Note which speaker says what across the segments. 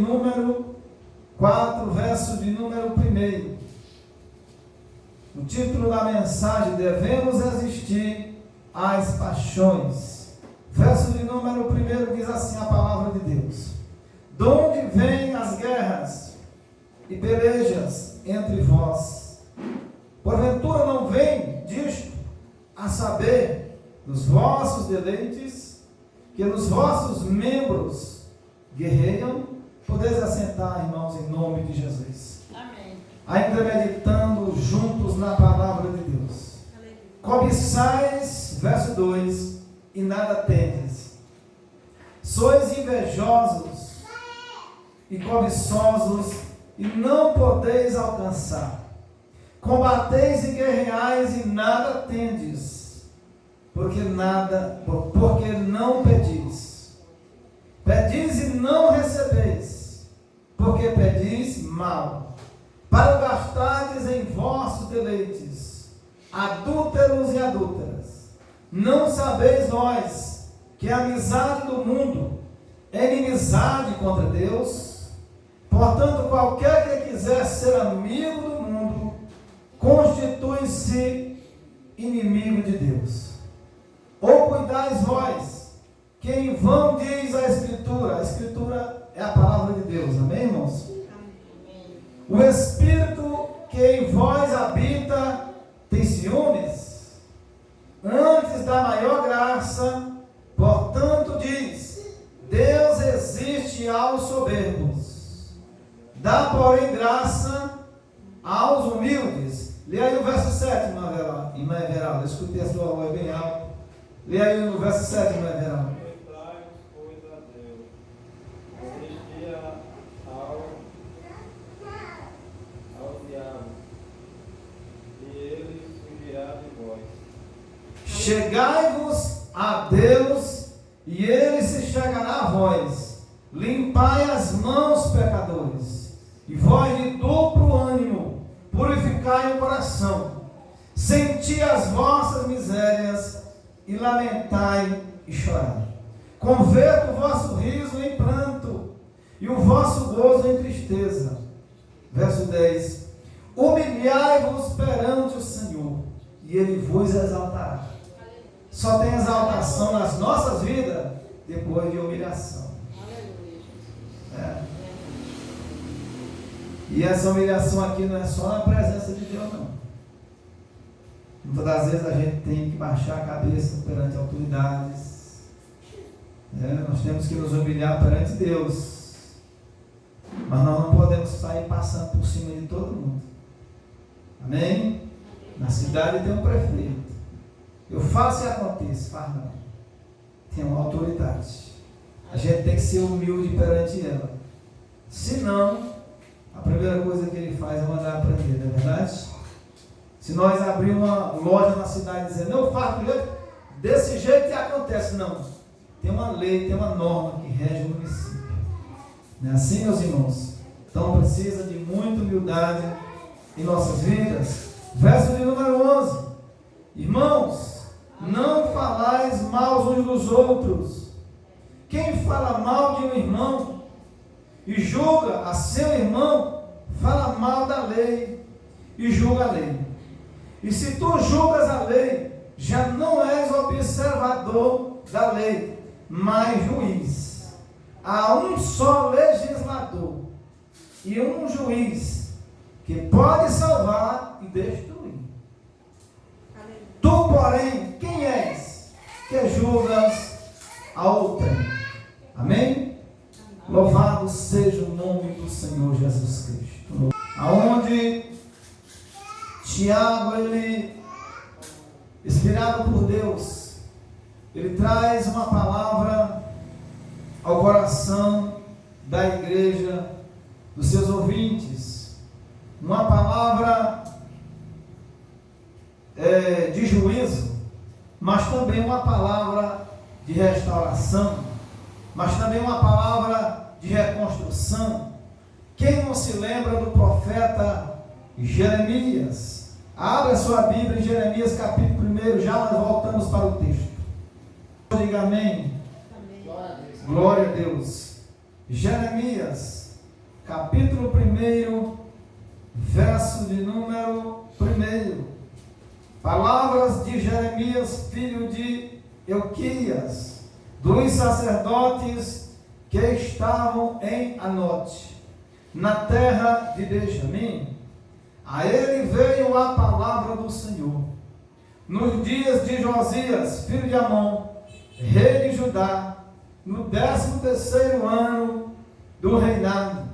Speaker 1: número 4, verso de número 1. O título da mensagem: devemos resistir às paixões. Verso de número 1 diz assim a palavra de Deus: de onde vêm as guerras e pelejas entre vós? Porventura não vem disto, a saber, dos vossos deleites, que nos vossos membros guerreiam? Podeis assentar, irmãos, em nome de Jesus.
Speaker 2: Amém.
Speaker 1: Ainda meditando juntos na palavra de Deus. Cobiçais, verso 2, e nada tendes. Sois invejosos e cobiçosos, e não podeis alcançar. Combateis e guerreais, e nada tendes, porque não pedis. Pedis e não recebeis, porque pedis mal, para gastardes em vossos deleites, adúlteros e adúlteras. Não sabeis vós que a amizade do mundo é inimizade contra Deus? Portanto, qualquer que quiser ser amigo do mundo, constitui-se inimigo de Deus. Ou cuidais vós, que em vão diz a Escritura é a palavra de Deus, amém, irmãos? Amém. O Espírito que em vós habita tem ciúmes? Antes da maior graça, portanto diz: Deus resiste aos soberbos, dá porém graça aos humildes. Lê aí o verso 7, irmã Everalda, escutei a sua voz bem alta. Lê aí o verso 7, irmã Everalda. Chegai-vos a Deus, e Ele se chegará a vós. Limpai as mãos, pecadores, e vós de duplo ânimo, purificai o coração. Senti as vossas misérias, e lamentai e chorai. Converta o vosso riso em pranto, e o vosso gozo em tristeza. Verso 10. Humilhai-vos perante o Senhor, e Ele vos exaltará. Só tem exaltação nas nossas vidas depois de humilhação. É. E essa humilhação aqui não é só na presença de Deus, não. Muitas das vezes a gente tem que baixar a cabeça perante autoridades. Nós temos que nos humilhar perante Deus. Mas nós não podemos sair passando por cima de todo mundo. Amém? Na cidade tem um prefeito. Eu faço e aconteça, faz não. Tem uma autoridade. A gente tem que ser humilde perante ela. Senão, a primeira coisa que ele faz é mandar aprender, não é verdade? Se nós abrirmos uma loja na cidade dizendo, eu faço desse jeito e acontece, não. Tem uma lei, tem uma norma que rege o município. Não é assim, meus irmãos? Então precisa de muita humildade em nossas vidas. Verso de número 11. Irmãos, não falais mal uns dos outros. Quem fala mal de um irmão e julga a seu irmão, fala mal da lei e julga a lei. E se tu julgas a lei, já não és observador da lei, mas juiz. Há um só legislador e um juiz que pode salvar e destruir. Tu, porém, quem és que julgas a outrem? Amém? Louvado seja o nome do Senhor Jesus Cristo. Aonde Tiago, ele, inspirado por Deus, ele traz uma palavra ao coração da igreja, dos seus ouvintes, uma palavra de juízo, mas também uma palavra de restauração, mas também uma palavra de reconstrução. Quem não se lembra do profeta Jeremias? Abra a sua Bíblia em Jeremias capítulo 1, já nós voltamos para o texto. Diga amém.
Speaker 2: Amém.
Speaker 1: Glória a Deus. Jeremias, capítulo 1, verso de número 1. Palavras de Jeremias, filho de Euquias, dos sacerdotes que estavam em Anote, na terra de Benjamim. A ele veio a palavra do Senhor, nos dias de Josias, filho de Amon, rei de Judá, no 13º ano do reinado.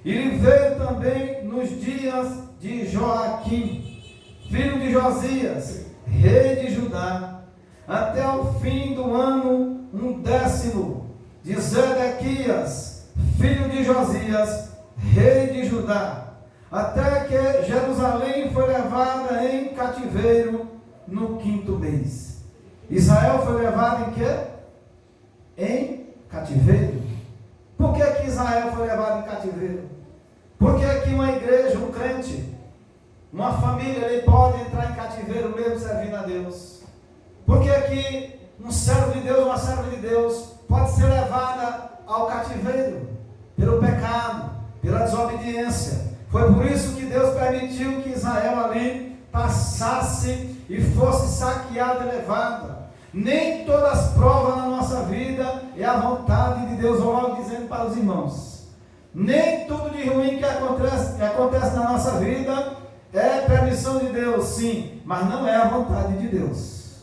Speaker 1: E lhe veio também nos dias de Joaquim, filho de Josias, rei de Judá, até o fim do ano 10º de Zedequias, filho de Josias, rei de Judá, até que Jerusalém foi levada em cativeiro no 5º mês. Israel foi levado em quê? Em cativeiro. Por que Israel foi levado em cativeiro? Porque que uma igreja, um crente, uma família, ele pode entrar em cativeiro mesmo servindo a Deus? Porque que um servo de Deus, uma serva de Deus, pode ser levada ao cativeiro? Pelo pecado, pela desobediência. Foi por isso que Deus permitiu que Israel ali passasse e fosse saqueada e levada. Nem todas as provas na nossa vida é a vontade de Deus, logo dizendo para os irmãos. Nem tudo de ruim que acontece na nossa vida é permissão de Deus, sim, mas não é a vontade de Deus.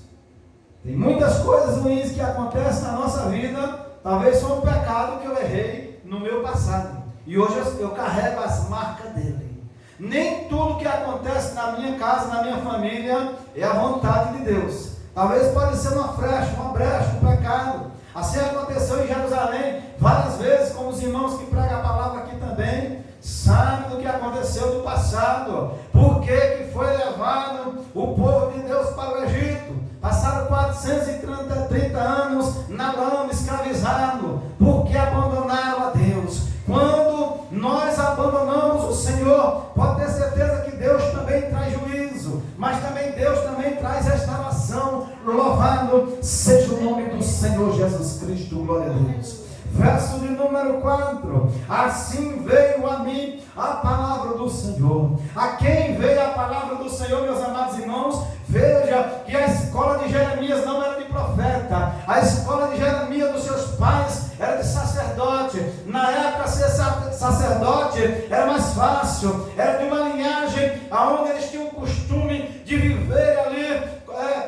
Speaker 1: Tem muitas coisas ruins que acontecem na nossa vida, talvez foi um pecado que eu errei no meu passado, e hoje eu carrego as marcas dele. Nem tudo que acontece na minha casa, na minha família, é a vontade de Deus. Talvez pode ser uma brecha, um pecado. Assim aconteceu em Jerusalém várias vezes, como os irmãos que pregam a palavra aqui também, sabem do que aconteceu no passado. Por que foi levado o povo de Deus para o Egito? Passaram 430 anos na lama, escravizado, porque abandonaram a Deus. Quando nós abandonamos o Senhor, pode ter certeza que Deus também traz juízo, mas também Deus também traz restauração. Louvado seja o nome do Senhor Jesus Cristo, glória a Deus. Verso de número 4: assim veio a mim a palavra do Senhor. A quem veio a palavra do Senhor, meus amados irmãos? Veja que a escola de Jeremias não era de profeta, a escola de Jeremias dos seus pais era de sacerdote. Na época, ser sacerdote era mais fácil, era de uma linhagem onde eles tinham o costume de viver ali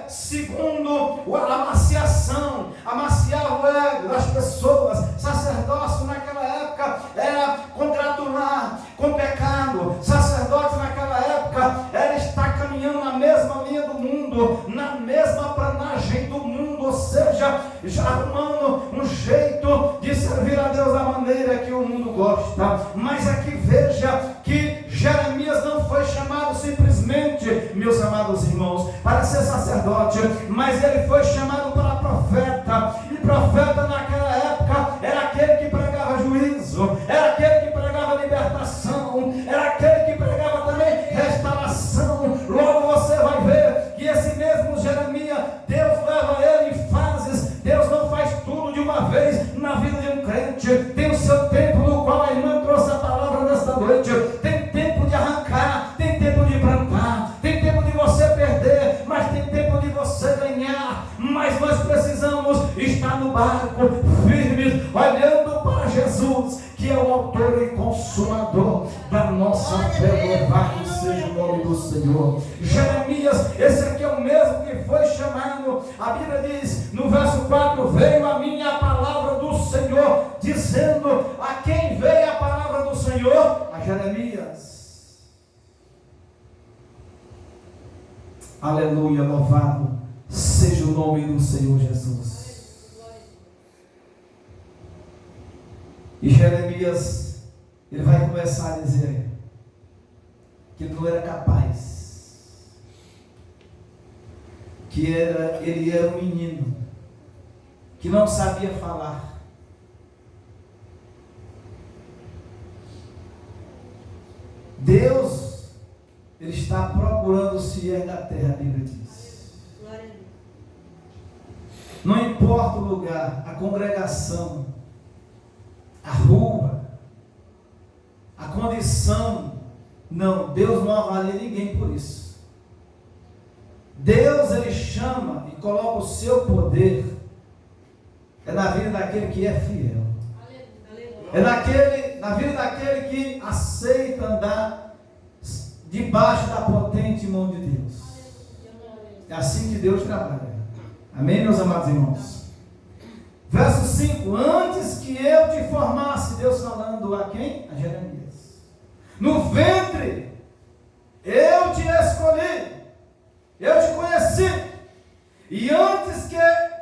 Speaker 1: segundo a amaciação, amaciar o ego das pessoas. Sacerdócio naquela época era congratular com pecado. Sacerdote naquela época era estar caminhando na mesma linha do mundo, na mesma planagem do mundo, ou seja, já arrumando um jeito de servir a Deus da maneira que o mundo gosta. Mas aqui veja que Jeremias não foi chamado simplesmente, meus amados irmãos, para ser sacerdote, mas ele foi chamado para profeta. E profeta naquela época era aquele que pregava juízo, era aquele que pregava libertação, era aquele que pregava também restauração. Logo você vai ver que esse mesmo Jeremias, Deus leva ele em fases. Deus não faz tudo de uma vez na vida de um crente. Tem o seu tempo, no qual a irmã trouxe a palavra nesta noite. Tem tempo de arrancar, tem tempo de plantar, tem tempo de você perder, mas tem tempo de você ganhar. Mas nós precisamos estar no barco, firmes, olhando para Jesus, que é o autor e consumador da nossa fé. Louvado seja o nome do Senhor. Jeremias, esse aqui é o mesmo que foi chamado. A Bíblia diz no verso 4: veio a mim a palavra do Senhor, dizendo. A quem veio a palavra do Senhor? A Jeremias. Aleluia, louvado seja o nome do Senhor Jesus. E Jeremias, ele vai começar a dizer que ele não era capaz, que ele era um menino, que não sabia falar. Deus, ele está procurando os fiéis da terra, a Bíblia diz. Não importa o lugar, a congregação, a rua, condição. Não, Deus não avalia ninguém por isso. Deus, Ele chama e coloca o seu poder na vida daquele que é fiel. Na vida daquele que aceita andar debaixo da potente mão de Deus. É assim que Deus trabalha. Amém, meus amados irmãos? Verso 5: antes que eu te formasse, Deus falando a quem? A Jeremias. No ventre, eu te escolhi, eu te conheci, e antes que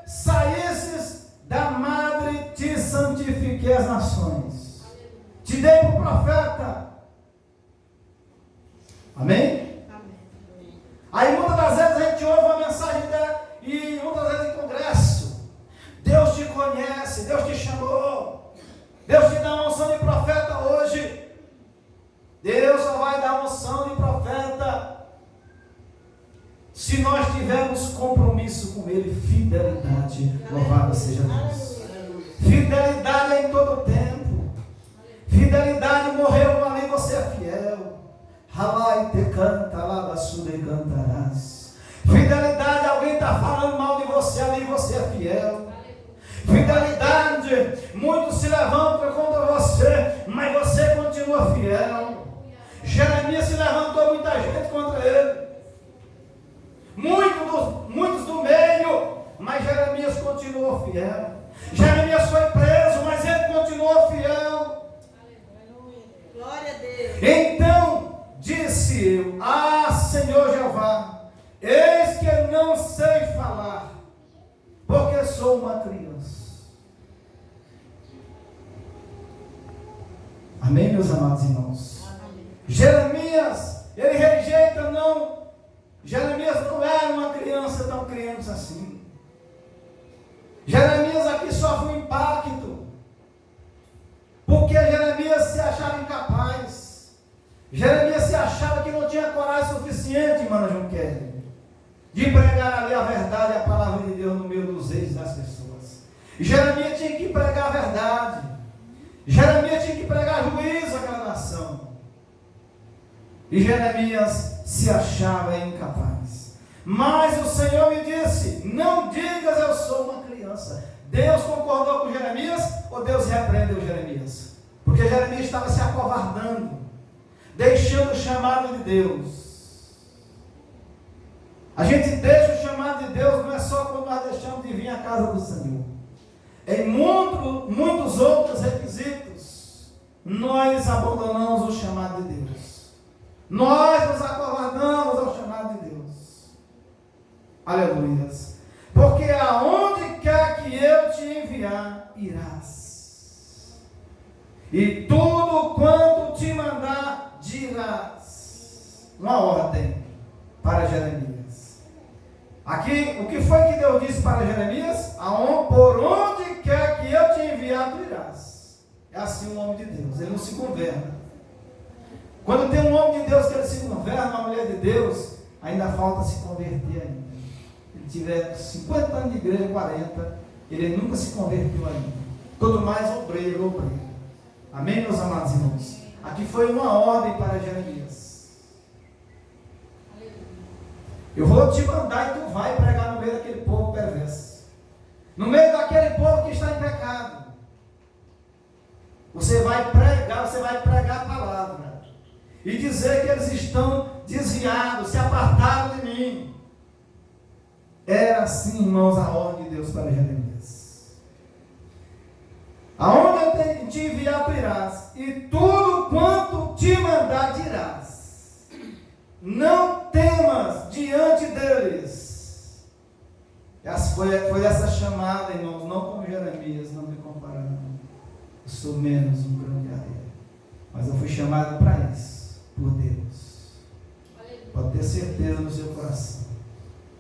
Speaker 1: saísses da madre, te santifiquei as nações, te dei por profeta. Amém? Aí muitas das vezes a gente ouve uma mensagem e muitas vezes em congresso, Deus te conhece, Deus te chamou, Deus te dá uma unção de profeta hoje. Deus só vai dar unção de profeta se nós tivermos compromisso com Ele, fidelidade. Louvado seja Deus. Fidelidade é em todo tempo. Fidelidade morreu ali, você é fiel. Ralai te canta, lá da sude cantarás. Fidelidade, alguém está falando mal de você ali, você é fiel. Fidelidade, muitos se levantam contra você, mas você continua fiel. Jeremias se levantou muita gente contra ele, muitos do meio, mas Jeremias continuou fiel. Jeremias foi preso, mas ele continuou fiel.
Speaker 2: Glória a Deus.
Speaker 1: Então disse eu: ah, Senhor Jeová, eis que eu não sei falar, porque sou uma criança. Amém, meus amados irmãos? Jeremias, ele rejeita, não. Jeremias não era uma criança tão criança assim. Jeremias aqui sofre um impacto, porque Jeremias se achava incapaz. Jeremias se achava que não tinha coragem suficiente, irmã João Kelly, de pregar ali a verdade, a palavra de Deus no meio dos reis das pessoas. E Jeremias tinha que pregar a verdade. Jeremias tinha que pregar juízo àquela nação. E Jeremias se achava incapaz. Mas o Senhor me disse: não digas eu sou uma criança. Deus concordou com Jeremias ou Deus repreendeu Jeremias? Porque Jeremias estava se acovardando, deixando o chamado de Deus. A gente deixa o chamado de Deus não é só quando nós deixamos de vir à casa do Senhor. Em muitos outros requisitos, nós abandonamos o chamado de Deus. Nós nos acovardamos ao chamado de Deus. Aleluias. Porque aonde quer que eu te enviar, irás. E tudo quanto te mandar, dirás. Uma ordem para Jeremias. Aqui, o que foi que Deus disse para Jeremias? Por onde quer que eu te enviar, tu irás. É assim um homem de Deus, ele não se governa. Quando tem um homem de Deus que ele se governa, uma mulher de Deus, ainda falta se converter ainda. Ele tiver 50 anos de igreja, 40, ele nunca se converteu ainda. Todo mais obreiro. Amém, meus amados irmãos? Aqui foi uma ordem para Jeremias. Eu vou te mandar e tu vai pregar no meio daquele povo perverso. No meio daquele povo que está em pecado. Você vai pregar a palavra. E dizer que eles estão desviados, se apartaram de mim. Era assim, irmãos, a ordem de Deus para Jeremias. Aonde eu te enviar, tu irás, e tudo quanto te mandar, dirás. Não temas diante deles. Foi essa chamada, irmãos, não como Jeremias, não me comparando. Eu sou menos um grão de areia. Mas eu fui chamado para isso. Por Deus. Pode ter certeza no seu coração.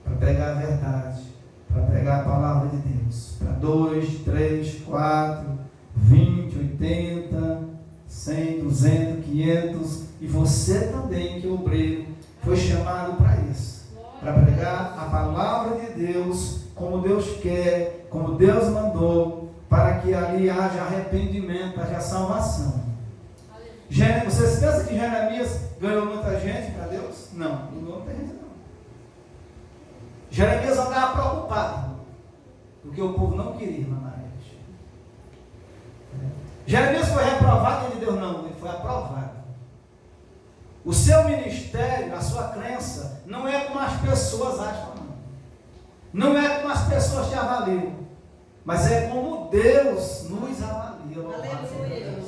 Speaker 1: Para pregar a verdade. Para pregar a palavra de Deus. Para 2, 3, 4, 20, 80, 100, 200, 500. E você também, que é obreiro, foi chamado para isso. Para pregar a palavra de Deus como Deus quer, como Deus mandou. Para que ali haja arrependimento, haja salvação. Vocês pensam que Jeremias ganhou muita gente para Deus? Não, não ganhou muita gente não. Jeremias andava preocupado, porque o povo não queria irmã Maria. Jeremias foi reprovado diante de Deus? Não, ele foi aprovado. O seu ministério, a sua crença, não é como as pessoas acham, não. Não é como as pessoas te avaliam, mas é como Deus nos avalia.
Speaker 2: Aleluia.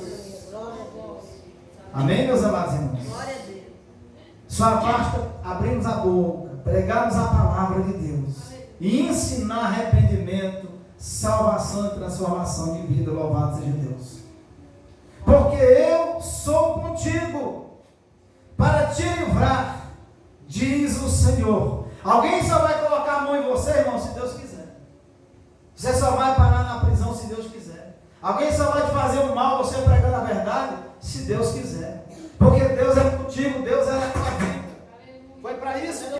Speaker 2: Glória a Deus.
Speaker 1: Amém, meus amados irmãos?
Speaker 2: Glória a Deus.
Speaker 1: Só basta abrirmos a boca, pregarmos a palavra de Deus e ensinar arrependimento, salvação e transformação de vida. Louvado seja Deus. Porque eu sou contigo para te livrar, diz o Senhor. Alguém só vai colocar a mão em você, irmão, se Deus quiser. Você só vai parar na prisão se Deus quiser. Alguém só vai te fazer o mal, você pregando a verdade, se Deus quiser. Porque Deus é